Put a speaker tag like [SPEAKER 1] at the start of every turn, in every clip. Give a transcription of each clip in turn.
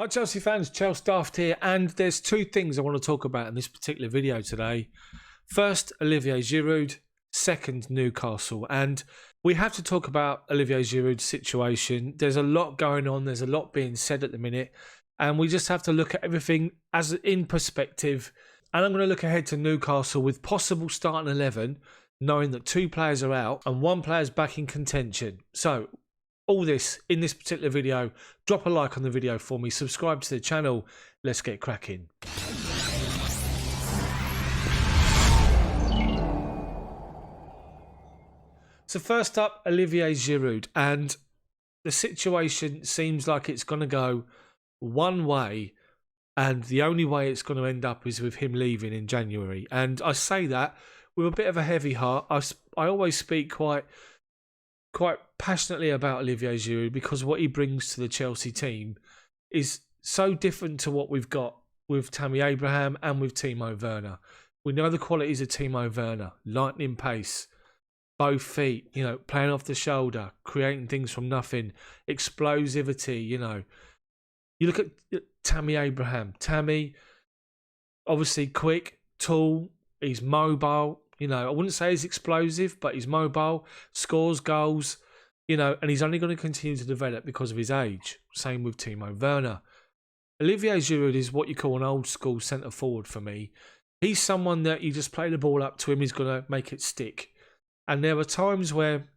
[SPEAKER 1] Hi Chelsea fans, Chelsea Daft here, and there's two things I want to talk about in this particular video today. First, Olivier Giroud. Second, Newcastle. And we have to talk about Olivier Giroud's situation. There's a lot going on, there's a lot being said at the minute, and we just have to look at everything as in perspective. And I'm going to look ahead to Newcastle with possible starting 11, knowing that two players are out and one player's back in contention. So, all this in this particular video. Drop a like on the video for me, subscribe to the channel. Let's get cracking. So first up, Olivier Giroud, and the situation seems like it's going to go one way, and the only way it's going to end up is with him leaving in January. And I say that with a bit of a heavy heart. I always speak quite passionately about Olivier Giroud because what he brings to the Chelsea team is so different to what we've got with Tammy Abraham and with Timo Werner. We know the qualities of Timo Werner: lightning pace, both feet, playing off the shoulder, creating things from nothing, explosivity. You look at Tammy Abraham. Tammy, obviously quick, tall, he's mobile. I wouldn't say he's explosive, but he's mobile, scores goals, and he's only going to continue to develop because of his age. Same with Timo Werner. Olivier Giroud is what you call an old school centre forward for me. He's someone that you just play the ball up to him, he's going to make it stick. And there are times where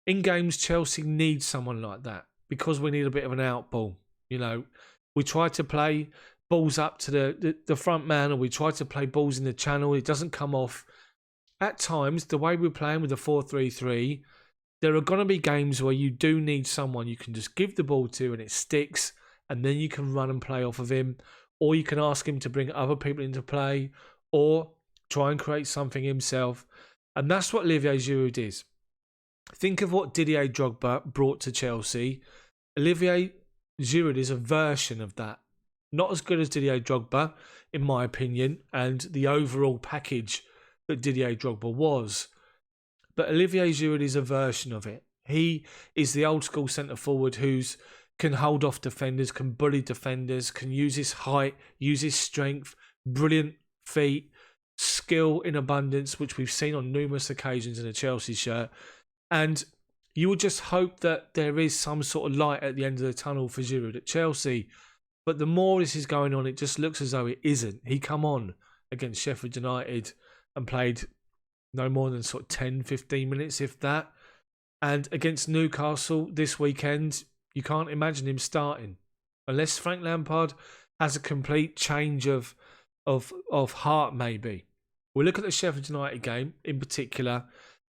[SPEAKER 1] in games Chelsea needs someone like that because we need a bit of an out ball. We try to play balls up to the front man, or we try to play balls in the channel. It doesn't come off. At times, the way we're playing with the 4-3-3, there are going to be games where you do need someone you can just give the ball to and it sticks, and then you can run and play off of him, or you can ask him to bring other people into play, or try and create something himself. And that's what Olivier Giroud is. Think of what Didier Drogba brought to Chelsea. Olivier Giroud is a version of that. Not as good as Didier Drogba, in my opinion, and the overall package that Didier Drogba was. But Olivier Giroud is a version of it. He is the old school centre forward who can hold off defenders, can bully defenders, can use his height, use his strength, brilliant feet, skill in abundance, which we've seen on numerous occasions in a Chelsea shirt. And you would just hope that there is some sort of light at the end of the tunnel for Giroud at Chelsea. But the more this is going on, it just looks as though it isn't. He come on against Sheffield United and played no more than sort of 10, 15 minutes, if that. And against Newcastle this weekend, you can't imagine him starting. Unless Frank Lampard has a complete change of heart, maybe. We'll look at the Sheffield United game in particular.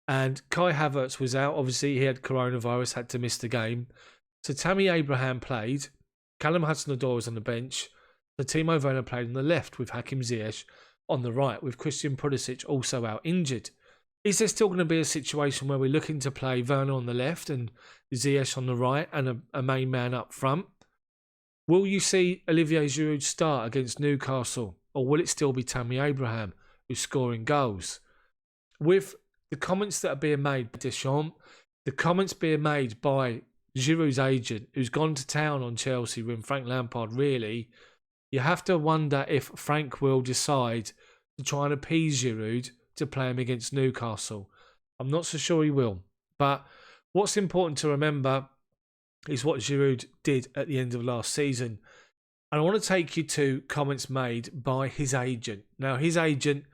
[SPEAKER 1] And Kai Havertz was out. Obviously, he had coronavirus, had to miss the game. So Tammy Abraham played. Callum Hudson-Odoi was on the bench. So Timo Werner played on the left with Hakim Ziyech on the right, with Christian Pulisic also out injured. Is there still going to be a situation where we're looking to play Werner on the left and Ziyech on the right and a main man up front? Will you see Olivier Giroud start against Newcastle, or will it still be Tammy Abraham who's scoring goals? With the comments that are being made by Deschamps, the comments being made by Giroud's agent, who's gone to town on Chelsea when Frank Lampard, really, you have to wonder if Frank will decide to try and appease Giroud to play him against Newcastle. I'm not so sure he will. But what's important to remember is what Giroud did at the end of last season. And I want to take you to comments made by his agent. Now, his agent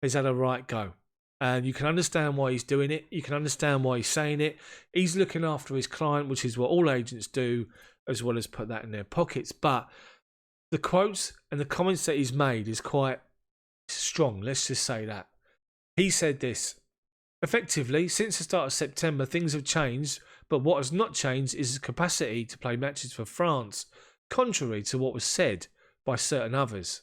[SPEAKER 1] has had a right go. And you can understand why he's doing it. You can understand why he's saying it. He's looking after his client, which is what all agents do, as well as put that in their pockets. But the quotes and the comments that he's made is quite strong. Let's just say that. He said this: effectively, since the start of September, things have changed, but what has not changed is his capacity to play matches for France, contrary to what was said by certain others.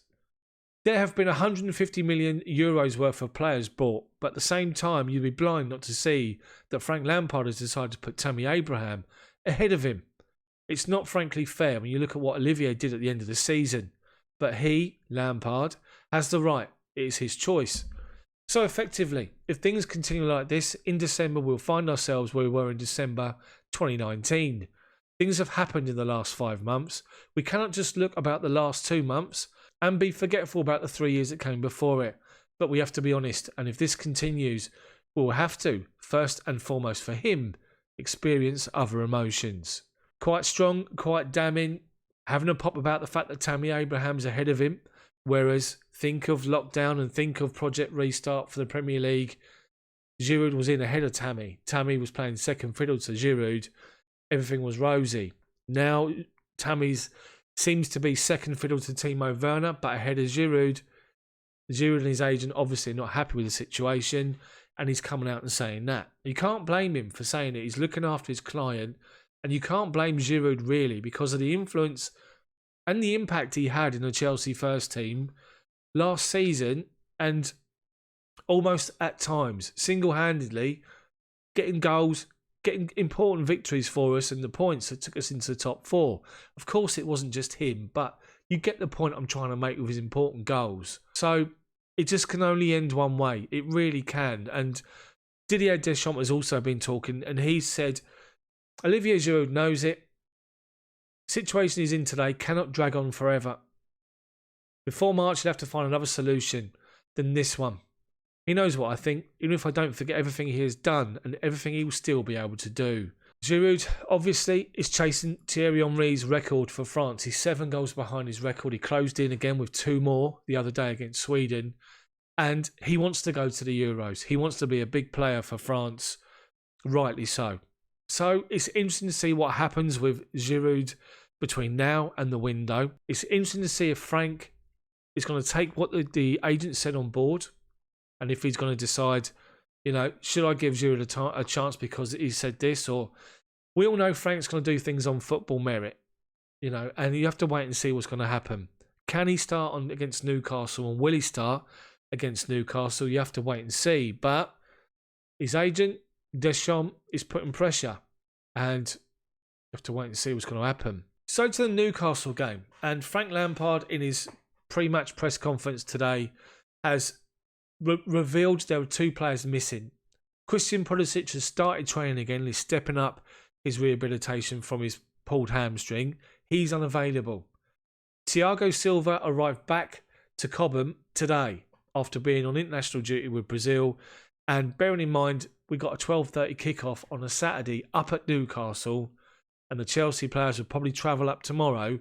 [SPEAKER 1] There have been 150 million euros worth of players bought, but at the same time, you'd be blind not to see that Frank Lampard has decided to put Tammy Abraham ahead of him. It's not frankly fair when you look at what Olivier did at the end of the season. But he, Lampard, has the right. It is his choice. So effectively, if things continue like this, in December we'll find ourselves where we were in December 2019. Things have happened in the last 5 months. We cannot just look about the last 2 months and be forgetful about the 3 years that came before it. But we have to be honest, and if this continues, we'll have to, first and foremost for him, experience other emotions. Quite strong, quite damning, having a pop about the fact that Tammy Abraham's ahead of him, whereas think of lockdown and think of Project Restart for the Premier League. Giroud was in ahead of Tammy. Tammy was playing second fiddle to Giroud. Everything was rosy. Now Tammy's seems to be second fiddle to Timo Werner, but ahead of Giroud. Giroud and his agent obviously not happy with the situation, and he's coming out and saying that. You can't blame him for saying it. He's looking after his client, and you can't blame Giroud really because of the influence and the impact he had in the Chelsea first team last season, and almost at times single-handedly getting goals, getting important victories for us and the points that took us into the top 4. Of course, it wasn't just him, but you get the point I'm trying to make with his important goals. So it just can only end one way. It really can. And Didier Deschamps has also been talking, and he said Olivier Giroud knows it. Situation he's in today cannot drag on forever. Before March, he'll have to find another solution than this one. He knows what I think, even if I don't forget everything he has done and everything he will still be able to do. Giroud, obviously, is chasing Thierry Henry's record for France. He's 7 goals behind his record. He closed in again with 2 more the other day against Sweden. And he wants to go to the Euros. He wants to be a big player for France, rightly so. So it's interesting to see what happens with Giroud between now and the window. It's interesting to see if Frank is going to take what the agent said on board, and if he's going to decide, should I give Giroud a chance because he said this? Or we all know Frank's going to do things on football merit, and you have to wait and see what's going to happen. Can he start on against Newcastle, and will he start against Newcastle? You have to wait and see. But his agent, Deschamps, is putting pressure, and you have to wait and see what's going to happen. So to the Newcastle game, and Frank Lampard in his pre-match press conference today has revealed there were 2 players missing. Christian Pulisic has started training again. He's stepping up his rehabilitation from his pulled hamstring. He's unavailable. Thiago Silva arrived back to Cobham today after being on international duty with Brazil. And bearing in mind, we got a 12:30 kickoff on a Saturday up at Newcastle, and the Chelsea players will probably travel up tomorrow.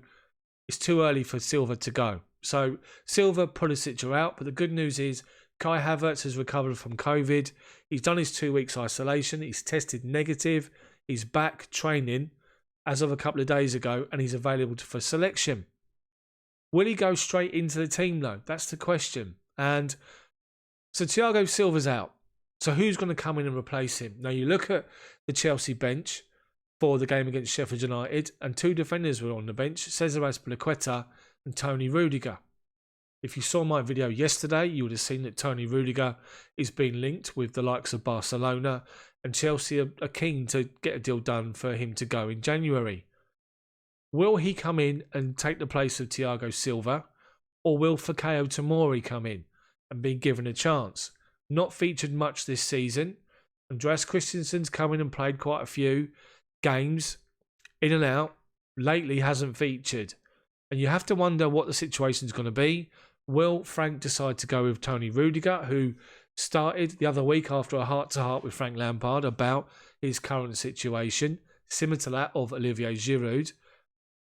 [SPEAKER 1] It's too early for Silva to go. So Silva, Pulisic are out, but the good news is Kai Havertz has recovered from COVID. He's done his 2 weeks isolation. He's tested negative. He's back training as of a couple of days ago, and he's available for selection. Will he go straight into the team though? That's the question. And so Thiago Silva's out. So who's going to come in and replace him? Now you look at the Chelsea bench for the game against Sheffield United, and 2 defenders were on the bench, Cesar Azpilicueta and Tony Rudiger. If you saw my video yesterday, you would have seen that Tony Rudiger is being linked with the likes of Barcelona, and Chelsea are keen to get a deal done for him to go in January. Will he come in and take the place of Thiago Silva, or will Fikayo Tomori come in and be given a chance? Not featured much this season. Andreas Christensen's come in and played quite a few games, in and out. Lately hasn't featured. And you have to wonder what the situation's going to be. Will Frank decide to go with Tony Rudiger, who started the other week after a heart-to-heart with Frank Lampard about his current situation, similar to that of Olivier Giroud?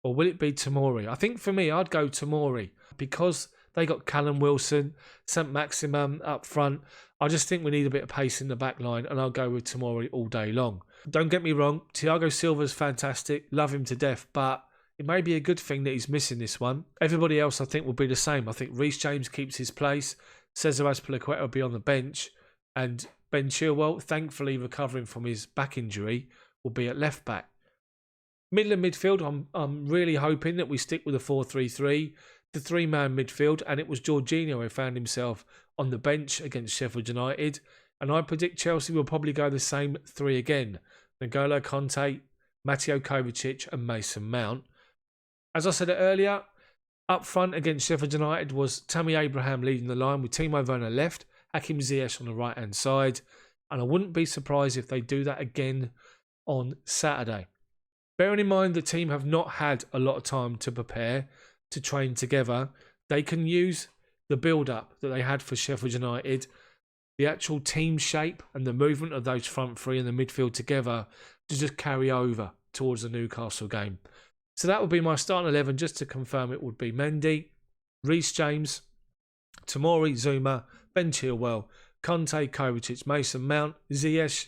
[SPEAKER 1] Or will it be Tomori? I think for me, I'd go Tomori because they got Callum Wilson, St. Maximin up front. I just think we need a bit of pace in the back line, and I'll go with Tomori all day long. Don't get me wrong, Thiago Silva's fantastic, love him to death, but it may be a good thing that he's missing this one. Everybody else, I think, will be the same. I think Reece James keeps his place. Cesar Azpilicueta will be on the bench. And Ben Chilwell, thankfully recovering from his back injury, will be at left back. Middle and midfield, I'm really hoping that we stick with a 4-3-3, the 3-man midfield. And it was Jorginho who found himself on the bench against Sheffield United. And I predict Chelsea will probably go the same 3 again. N'Golo Kanté, Mateo Kovacic and Mason Mount. As I said earlier, up front against Sheffield United was Tammy Abraham leading the line with Timo Werner left, Hakim Ziyech on the right-hand side. And I wouldn't be surprised if they do that again on Saturday. Bearing in mind the team have not had a lot of time to prepare, to train together, they can use the build-up that they had for Sheffield United, the actual team shape and the movement of those front three and the midfield together to just carry over towards the Newcastle game. So that would be my starting 11. Just to confirm, it would be Mendy, Reece James, Tomori, Zuma, Ben Chilwell, Conte, Kovacic, Mason Mount, Ziyech,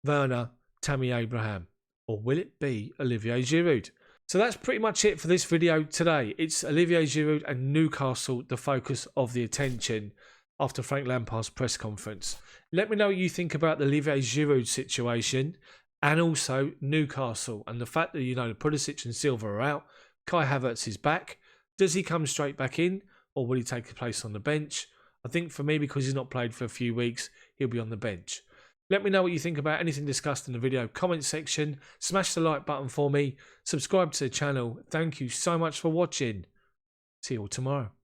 [SPEAKER 1] Werner, Tammy Abraham. Or will it be Olivier Giroud? So that's pretty much it for this video today. It's Olivier Giroud and Newcastle the focus of the attention after Frank Lampard's press conference. Let me know what you think about the Olivier Giroud situation and also Newcastle and the fact that, Pulisic and Silva are out. Kai Havertz is back. Does he come straight back in or will he take a place on the bench? I think for me, because he's not played for a few weeks, he'll be on the bench. Let me know what you think about anything discussed in the video comment section. Smash the like button for me. Subscribe to the channel. Thank you so much for watching. See you all tomorrow.